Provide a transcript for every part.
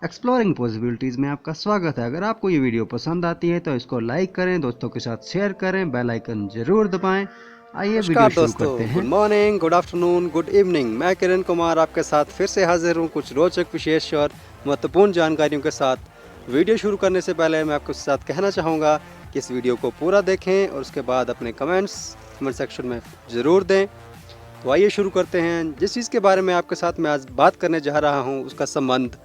Exploring possibilities में आपका स्वागत है। अगर आपको ये वीडियो पसंद आती है तो इसको लाइक करें, दोस्तों के साथ शेयर करें, बेल आइकन ज़रूर दबाएं। आइए वीडियो नमस्कार शुरू दोस्तों, करते गुड हैं। Morning, good afternoon, good evening. मैं किरण कुमार आपके साथ फिर से हाजिर हूँ कुछ रोचक, विशेष और महत्वपूर्ण जानकारियों के साथ। वीडियो शुरू करने से पहले मैं आपके साथ कहना चाहूँगा कि इस वीडियो को पूरा देखें और उसके बाद अपने कमेंट सेक्शन में ज़रूर दें। तो आइए शुरू करते हैं। जिस चीज़ के बारे में आपके साथ मैं आज बात करने जा रहा हूँ उसका संबंध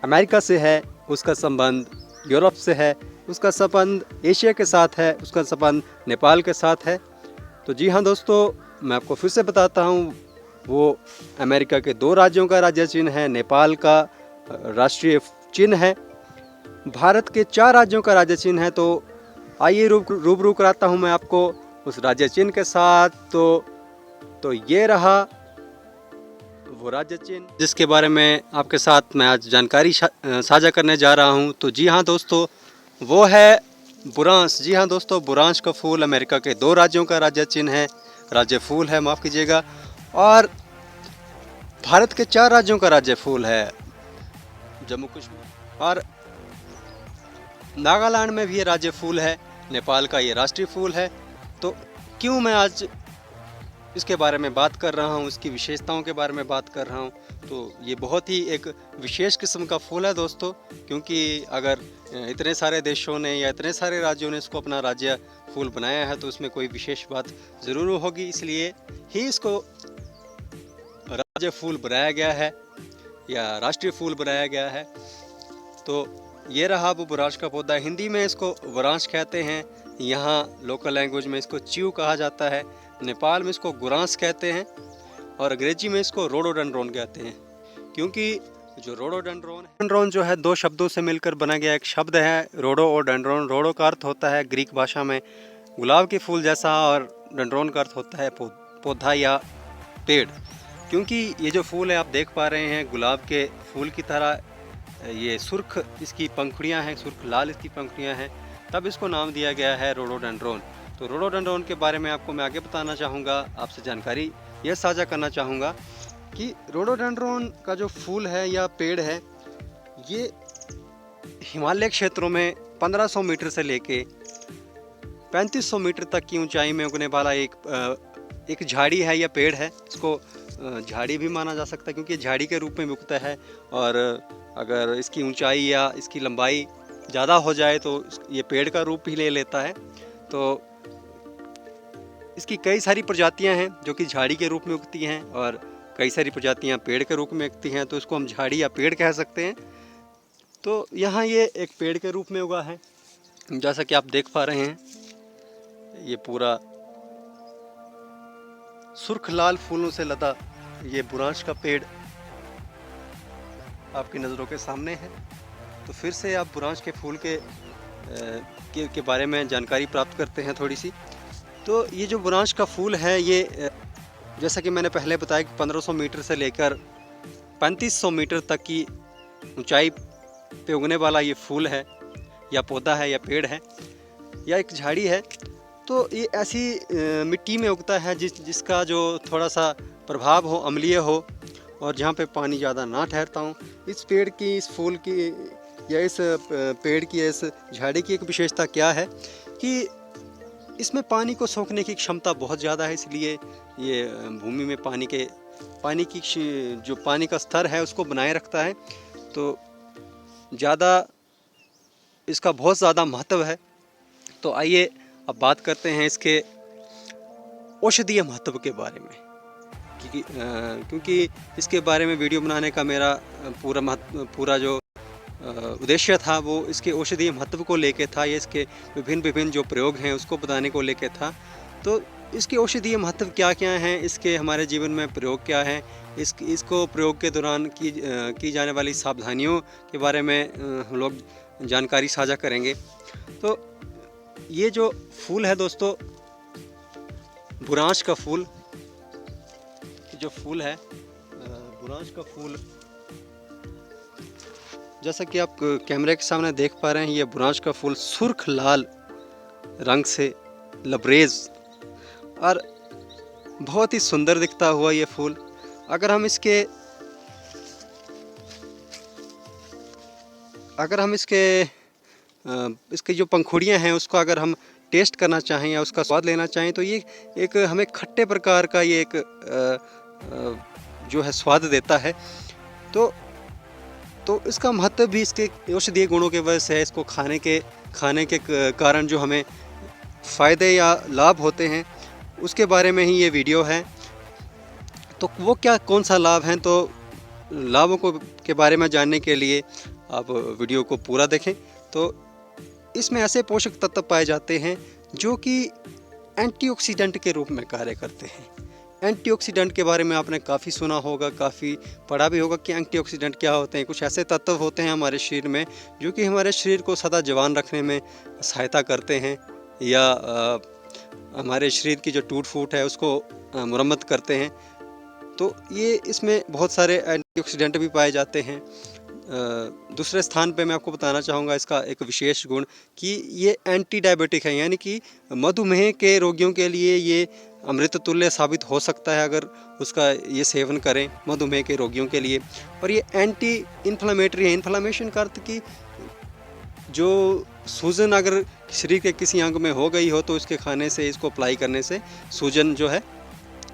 अमेरिका से है, उसका संबंध यूरोप से है, उसका संबंध एशिया के साथ है, उसका संबंध नेपाल के साथ है। तो जी हाँ दोस्तों, मैं आपको फिर से बताता हूँ, वो अमेरिका के 2 राज्यों का राज्य चिन्ह है, नेपाल का राष्ट्रीय चिन्ह है, भारत के 4 राज्यों का राज्य चिन्ह है। तो आइए रूबरू कराता हूँ मैं आपको उस राज्य चिन्ह के साथ। तो ये रहा वो राज्य चिन्ह जिसके बारे में आपके साथ मैं आज जानकारी साझा करने जा रहा हूँ। तो जी हाँ दोस्तों, वो है बुरांश। जी हाँ दोस्तों, बुरांश का फूल अमेरिका के 2 राज्यों का राज्य चिन्ह है, राज्य फूल है, माफ़ कीजिएगा। और भारत के 4 राज्यों का राज्य फूल है, जम्मू कश्मीर और नागालैंड में भी ये राज्य फूल है, नेपाल का ये राष्ट्रीय फूल है। तो क्यों मैं आज इसके बारे में बात कर रहा हूँ, इसकी विशेषताओं के बारे में बात कर रहा हूँ, तो ये बहुत ही एक विशेष किस्म का फूल है दोस्तों। क्योंकि अगर इतने सारे देशों ने या इतने सारे राज्यों ने इसको अपना राज्य फूल बनाया है तो उसमें कोई विशेष बात ज़रूर होगी, इसलिए ही इसको राज्य फूल बनाया गया है या राष्ट्रीय फूल बनाया गया है। तो ये रहा वो बुरांश का पौधा। हिंदी में इसको बुरांश कहते हैं, यहाँ लोकल लैंग्वेज में इसको च्यू कहा जाता है, नेपाल में इसको गुरांस कहते हैं और अंग्रेजी में इसको रोडोडेंड्रोन कहते हैं। क्योंकि जो रोडोडेंड्रोन जो है 2 शब्दों से मिलकर बना गया एक शब्द है, रोडो और डेंड्रोन। रोडो का अर्थ होता है ग्रीक भाषा में गुलाब के फूल जैसा और डेंड्रोन का अर्थ होता है पौधा या पेड़। क्योंकि ये जो फूल है आप देख पा रहे हैं गुलाब के फूल की तरह, ये सुर्ख इसकी पंखुड़ियाँ हैं, सुर्ख लाल इसकी पंखुड़ियाँ हैं, तब इसको नाम दिया गया है रोडोडेंड्रोन। तो रोडोडेंड्रोन के बारे में आपको मैं आगे बताना चाहूँगा, आपसे जानकारी यह साझा करना चाहूँगा कि रोडोडेंड्रोन का जो फूल है या पेड़ है, ये हिमालय क्षेत्रों में 1500 मीटर से लेके 3500 मीटर तक की ऊंचाई में उगने वाला एक झाड़ी है या पेड़ है। इसको झाड़ी भी माना जा सकता है क्योंकि झाड़ी के रूप में उगता है, और अगर इसकी ऊंचाई या इसकी लंबाई ज़्यादा हो जाए तो ये पेड़ का रूप भी ले लेता है। तो इसकी कई सारी प्रजातियां हैं जो कि झाड़ी के रूप में उगती हैं और कई सारी प्रजातियां पेड़ के रूप में उगती हैं, तो इसको हम झाड़ी या पेड़ कह सकते हैं। तो यहाँ ये एक पेड़ के रूप में उगा है, जैसा कि आप देख पा रहे हैं। ये पूरा सुर्ख लाल फूलों से लदा ये बुरांश का पेड़ आपकी नज़रों के सामने है। तो फिर से आप बुरांश के फूल के बारे में जानकारी प्राप्त करते हैं थोड़ी सी। तो ये जो बुरांश का फूल है, ये जैसा कि मैंने पहले बताया कि 1500 मीटर से लेकर 3500 मीटर तक की ऊंचाई पे उगने वाला ये फूल है या पौधा है या पेड़ है या एक झाड़ी है। तो ये ऐसी मिट्टी में उगता है जिसका जो थोड़ा सा प्रभाव हो, अम्लीय हो, और जहाँ पे पानी ज़्यादा ना ठहरता हो। इस पेड़ की, इस फूल की या इस पेड़ की, इस झाड़ी की एक विशेषता क्या है कि इसमें पानी को सोखने की क्षमता बहुत ज़्यादा है, इसलिए ये भूमि में पानी की जो पानी का स्तर है उसको बनाए रखता है। तो इसका बहुत ज़्यादा महत्व है। तो आइए अब बात करते हैं इसके औषधीय महत्व के बारे में, क्योंकि इसके बारे में वीडियो बनाने का मेरा पूरा जो उद्देश्य था वो इसके औषधीय महत्व को लेके था, ये इसके विभिन्न जो प्रयोग हैं उसको बताने को लेके था। तो इसके औषधीय महत्व क्या क्या हैं, इसके हमारे जीवन में प्रयोग क्या है, इसको प्रयोग के दौरान की जाने वाली सावधानियों के बारे में हम लोग जानकारी साझा करेंगे। तो ये जो फूल है दोस्तों, बुरांश का फूल, जो फूल है बुरांश का फूल, जैसा कि आप कैमरे के सामने देख पा रहे हैं, ये बुरांश का फूल सुर्ख लाल रंग से लबरेज और बहुत ही सुंदर दिखता हुआ ये फूल। अगर हम इसके अगर हम इसके जो पंखुड़ियाँ हैं उसको अगर हम टेस्ट करना चाहें या उसका स्वाद लेना चाहें तो ये एक हमें खट्टे प्रकार का ये एक जो है स्वाद देता है। तो इसका महत्व भी इसके औषधीय गुणों के वजह से है। इसको खाने के कारण जो हमें फ़ायदे या लाभ होते हैं उसके बारे में ही ये वीडियो है। तो वो कौन सा लाभ है, तो लाभों के बारे में जानने के लिए आप वीडियो को पूरा देखें। तो इसमें ऐसे पोषक तत्व पाए जाते हैं जो कि एंटीऑक्सीडेंट के रूप में कार्य करते हैं। एंटीऑक्सीडेंट के बारे में आपने काफ़ी सुना होगा, काफ़ी पढ़ा भी होगा कि एंटीऑक्सीडेंट क्या होते हैं। कुछ ऐसे तत्व होते हैं हमारे शरीर में जो कि हमारे शरीर को सदा जवान रखने में सहायता करते हैं या हमारे शरीर की जो टूट फूट है उसको मुरम्मत करते हैं। तो ये इसमें बहुत सारे एंटीऑक्सीडेंट भी पाए जाते हैं। दूसरे स्थान पे मैं आपको बताना चाहूँगा इसका एक विशेष गुण कि ये एंटी डायबिटिक है, यानी कि मधुमेह के रोगियों के लिए ये अमृत तुल्य साबित हो सकता है अगर उसका ये सेवन करें मधुमेह के रोगियों के लिए। और ये एंटी इन्फ्लामेटरी है। इन्फ्लामेशन का अर्थ कि जो सूजन अगर शरीर के किसी अंग में हो गई हो तो इसके खाने से, इसको अप्लाई करने से सूजन जो है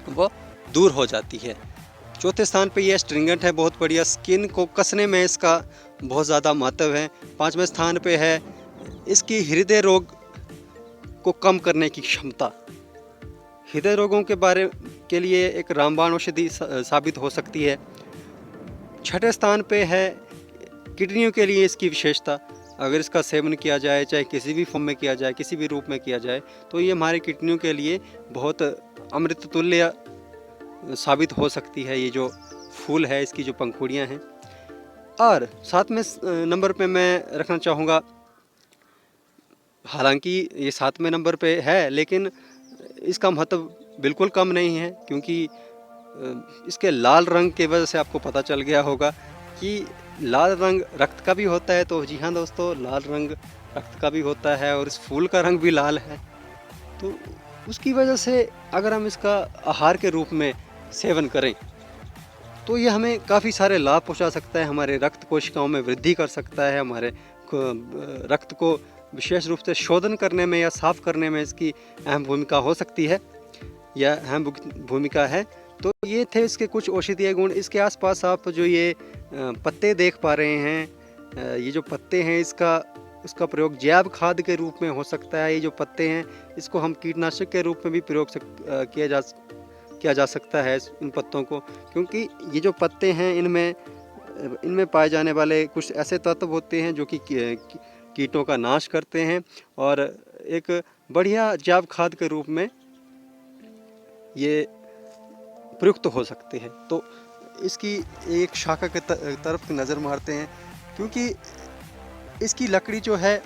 वो दूर हो जाती है। चौथे स्थान पे ये एस्ट्रिंजेंट है, बहुत बढ़िया, स्किन को कसने में इसका बहुत ज़्यादा महत्व है। पाँचवें स्थान पे है इसकी हृदय रोग को कम करने की क्षमता। हृदय रोगों के बारे के लिए एक रामबाण औषधि साबित हो सकती है। छठे स्थान पे है किडनियों के लिए इसकी विशेषता। अगर इसका सेवन किया जाए, चाहे किसी भी फॉर्म में किया जाए, किसी भी रूप में किया जाए, तो ये हमारी किडनियों के लिए बहुत अमृत तुल्य साबित हो सकती है। ये जो फूल है, इसकी जो पंखुड़ियाँ हैं। और सातवें नंबर पे मैं रखना चाहूँगा, हालांकि ये सातवें नंबर पे है लेकिन इसका महत्व बिल्कुल कम नहीं है, क्योंकि इसके लाल रंग के वजह से आपको पता चल गया होगा कि लाल रंग रक्त का भी होता है। तो जी हाँ दोस्तों, लाल रंग रक्त का भी होता है और इस फूल का रंग भी लाल है। तो उसकी वजह से अगर हम इसका आहार के रूप में सेवन करें तो ये हमें काफ़ी सारे लाभ पहुंचा सकता है। हमारे रक्त कोशिकाओं में वृद्धि कर सकता है, हमारे रक्त को विशेष रूप से शोधन करने में या साफ़ करने में इसकी अहम भूमिका हो सकती है या अहम भूमिका है। तो ये थे इसके कुछ औषधीय गुण। इसके आसपास आप जो ये पत्ते देख पा रहे हैं, ये जो पत्ते हैं इसका प्रयोग जैव खाद के रूप में हो सकता है। ये जो पत्ते हैं इसको हम कीटनाशक के रूप में भी प्रयोग किया जा सकता है इन पत्तों को, क्योंकि ये जो पत्ते हैं इनमें पाए जाने वाले कुछ ऐसे तत्व होते हैं जो कि कीटों का नाश करते हैं और एक बढ़िया जैव खाद के रूप में ये प्रयुक्त हो सकते हैं। तो इसकी एक शाखा के तरफ नज़र मारते हैं, क्योंकि इसकी लकड़ी जो है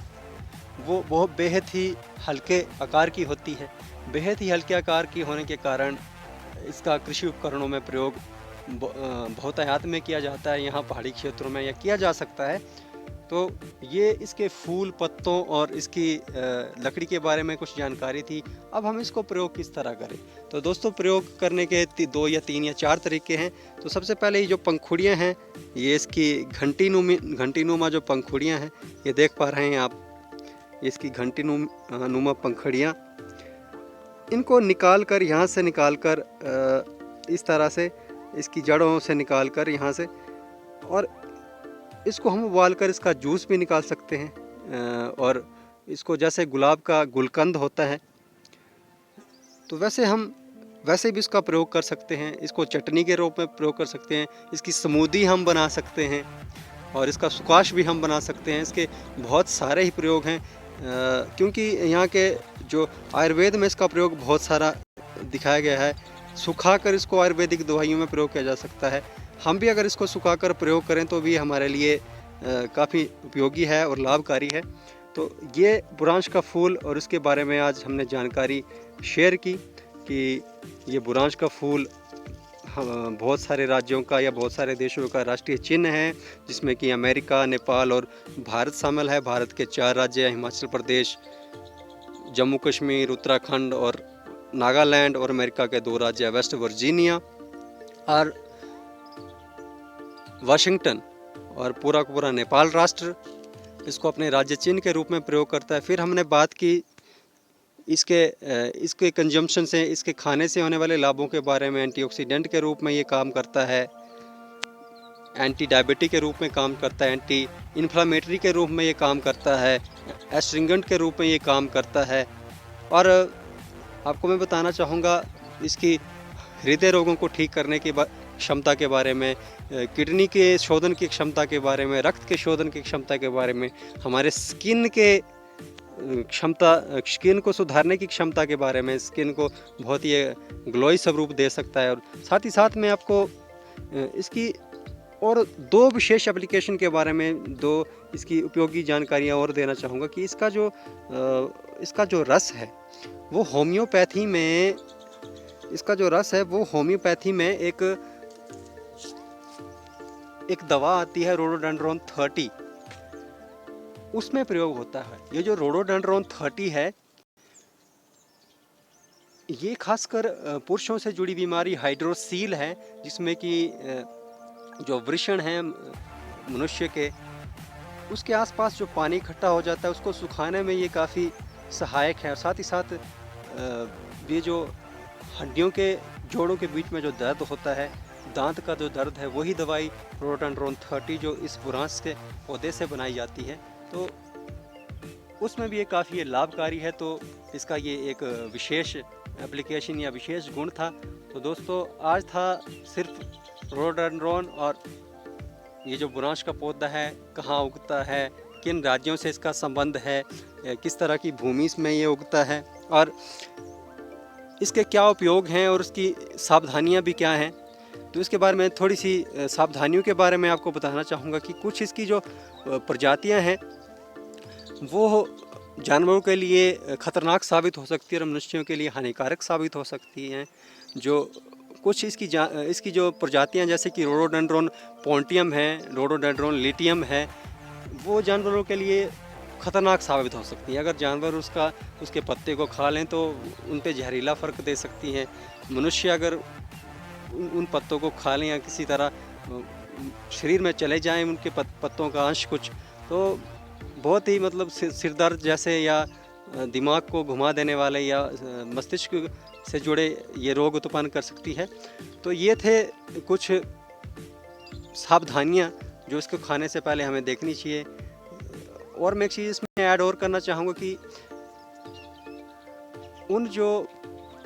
वो बहुत बेहद ही हल्के आकार की होती है। बेहद ही हल्के आकार की होने के कारण इसका कृषि उपकरणों में प्रयोग बहुतायत में किया जाता है, यहाँ पहाड़ी क्षेत्रों में या किया जा सकता है। तो ये इसके फूल, पत्तों और इसकी लकड़ी के बारे में कुछ जानकारी थी। अब हम इसको प्रयोग किस तरह करें, तो दोस्तों प्रयोग करने के 2 या 3 या 4 तरीके हैं। तो सबसे पहले ये जो पंखुड़ियाँ हैं, ये इसकी घंटीनुमा जो पंखुड़ियाँ हैं, ये देख पा रहे हैं आप, इसकी घंटीनुमा पंखुड़ियाँ, इनको निकाल कर, यहाँ से निकाल कर इस तरह से इसकी जड़ों से निकाल कर यहाँ से, और इसको हम उबाल कर इसका जूस भी निकाल सकते हैं। और इसको जैसे गुलाब का गुलकंद होता है तो वैसे भी इसका प्रयोग कर सकते हैं। इसको चटनी के रूप में प्रयोग कर सकते हैं, इसकी स्मूदी हम बना सकते हैं और इसका सुकाश भी हम बना सकते हैं। इसके बहुत सारे ही प्रयोग हैं, क्योंकि यहाँ के जो आयुर्वेद में इसका प्रयोग बहुत सारा दिखाया गया है। सुखाकर इसको आयुर्वेदिक दवाइयों में प्रयोग किया जा सकता है। हम भी अगर इसको सुखाकर प्रयोग करें तो भी हमारे लिए काफ़ी उपयोगी है और लाभकारी है। तो ये बुरांश का फूल और इसके बारे में आज हमने जानकारी शेयर की कि ये बुरांश का फूल बहुत सारे राज्यों का या बहुत सारे देशों का राष्ट्रीय चिन्ह है, जिसमें कि अमेरिका, नेपाल और भारत शामिल है। भारत के 4 राज्य, हिमाचल प्रदेश, जम्मू कश्मीर, उत्तराखंड और नागालैंड, और अमेरिका के 2 राज्य वेस्ट वर्जीनिया और वाशिंगटन, और पूरा का पूरा नेपाल राष्ट्र इसको अपने राज्य चिन्ह के रूप में प्रयोग करता है। फिर हमने बात की इसके कंजम्पशन से, इसके खाने से होने वाले लाभों के बारे में। एंटीऑक्सीडेंट के रूप में ये काम करता है, एंटी डायबिटिक के रूप में काम करता है, एंटी इन्फ्लामेटरी के रूप में ये काम करता है, एस्ट्रिंजेंट के रूप में ये काम करता है। और आपको मैं बताना चाहूँगा इसकी हृदय रोगों को ठीक करने की क्षमता के बारे में, किडनी के शोधन की क्षमता के बारे में, रक्त के शोधन की क्षमता के बारे में, हमारे स्किन को सुधारने की क्षमता के बारे में, स्किन को बहुत ही ग्लोई स्वरूप दे सकता है। और साथ ही साथ मैं आपको इसकी और दो विशेष एप्लीकेशन के बारे में, दो इसकी उपयोगी जानकारियाँ और देना चाहूँगा कि इसका जो रस है वो होम्योपैथी में, एक दवा आती है रोडोडेंड्रोन 30, उसमें प्रयोग होता है। ये जो रोडोडेंड्रोन 30 है, ये खासकर पुरुषों से जुड़ी बीमारी हाइड्रोसील है, जिसमें कि जो वृषण है मनुष्य के, उसके आसपास जो पानी इकट्ठा हो जाता है उसको सुखाने में ये काफ़ी सहायक है। और साथ ही साथ ये जो हड्डियों के जोड़ों के बीच में जो दर्द होता है, दांत का जो दर्द है, वही दवाई रोडोडेंड्रोन 30 जो इस बुरांस के पौधे से बनाई जाती है, तो उसमें भी ये काफ़ी लाभकारी है। तो इसका ये एक विशेष एप्लीकेशन या विशेष गुण था। तो दोस्तों, आज था सिर्फ रोडोडेंड्रोन और ये जो बुरांश का पौधा है कहाँ उगता है, किन राज्यों से इसका संबंध है, किस तरह की भूमि में ये उगता है और इसके क्या उपयोग हैं और उसकी सावधानियां भी क्या हैं, तो इसके बारे में थोड़ी सी सावधानियों के बारे में आपको बताना चाहूँगा कि कुछ इसकी जो प्रजातियां हैं वो जानवरों के लिए ख़तरनाक साबित हो सकती है और मनुष्यों के लिए हानिकारक साबित हो सकती हैं। जो कुछ इसकी जो प्रजातियां जैसे कि रोडोडेंड्रोन पोंटियम है, रोडोडेंड्रोन लिटियम है, वो जानवरों के लिए ख़तरनाक साबित हो सकती है। अगर जानवर उसके पत्ते को खा लें तो उन पे जहरीला फ़र्क दे सकती हैं। मनुष्य अगर उन पत्तों को खा लें या किसी तरह शरीर में चले जाएं उनके पत्तों का अंश कुछ, तो बहुत ही मतलब सिर दर्द जैसे या दिमाग को घुमा देने वाले या मस्तिष्क से जुड़े ये रोग उत्पन्न कर सकती है। तो ये थे कुछ सावधानियाँ जो इसको खाने से पहले हमें देखनी चाहिए। और मैं एक चीज़ इसमें ऐड और करना चाहूँगा कि उन जो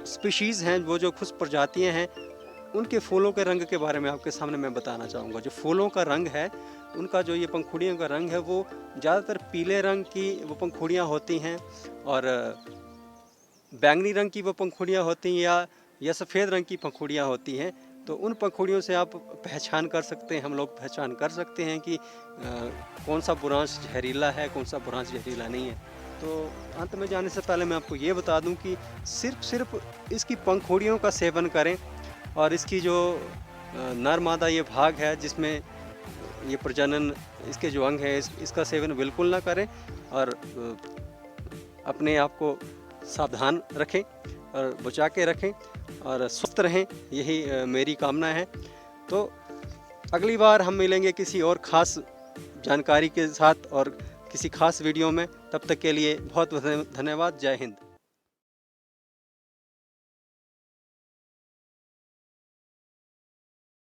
स्पीशीज़ हैं, वो जो कुछ प्रजातियाँ हैं, उनके फूलों के रंग के बारे में आपके सामने मैं बताना चाहूँगा। जो फूलों का रंग है, उनका जो ये पंखुड़ियों का रंग है, वो ज़्यादातर पीले रंग की वो पंखुड़ियाँ होती हैं और बैंगनी रंग की वो पंखुड़ियाँ होती हैं या सफ़ेद रंग की पंखुड़ियाँ होती हैं। तो उन पंखुड़ियों से आप पहचान कर सकते हैं, हम लोग पहचान कर सकते हैं कि कौन सा बुरांश जहरीला है, कौन सा बुरांश जहरीला नहीं है। तो अंत में जाने से पहले मैं आपको ये बता दूं कि सिर्फ इसकी पंखुड़ियों का सेवन करें और इसकी जो नर मादा ये भाग है जिसमें ये प्रजनन, इसके जो अंग है, इसका सेवन बिल्कुल ना करें और अपने आप को सावधान रखें और बचा के रखें और स्वस्थ रहें, यही मेरी कामना है। तो अगली बार हम मिलेंगे किसी और ख़ास जानकारी के साथ और किसी खास वीडियो में। तब तक के लिए बहुत बहुत धन्यवाद। जय हिंद।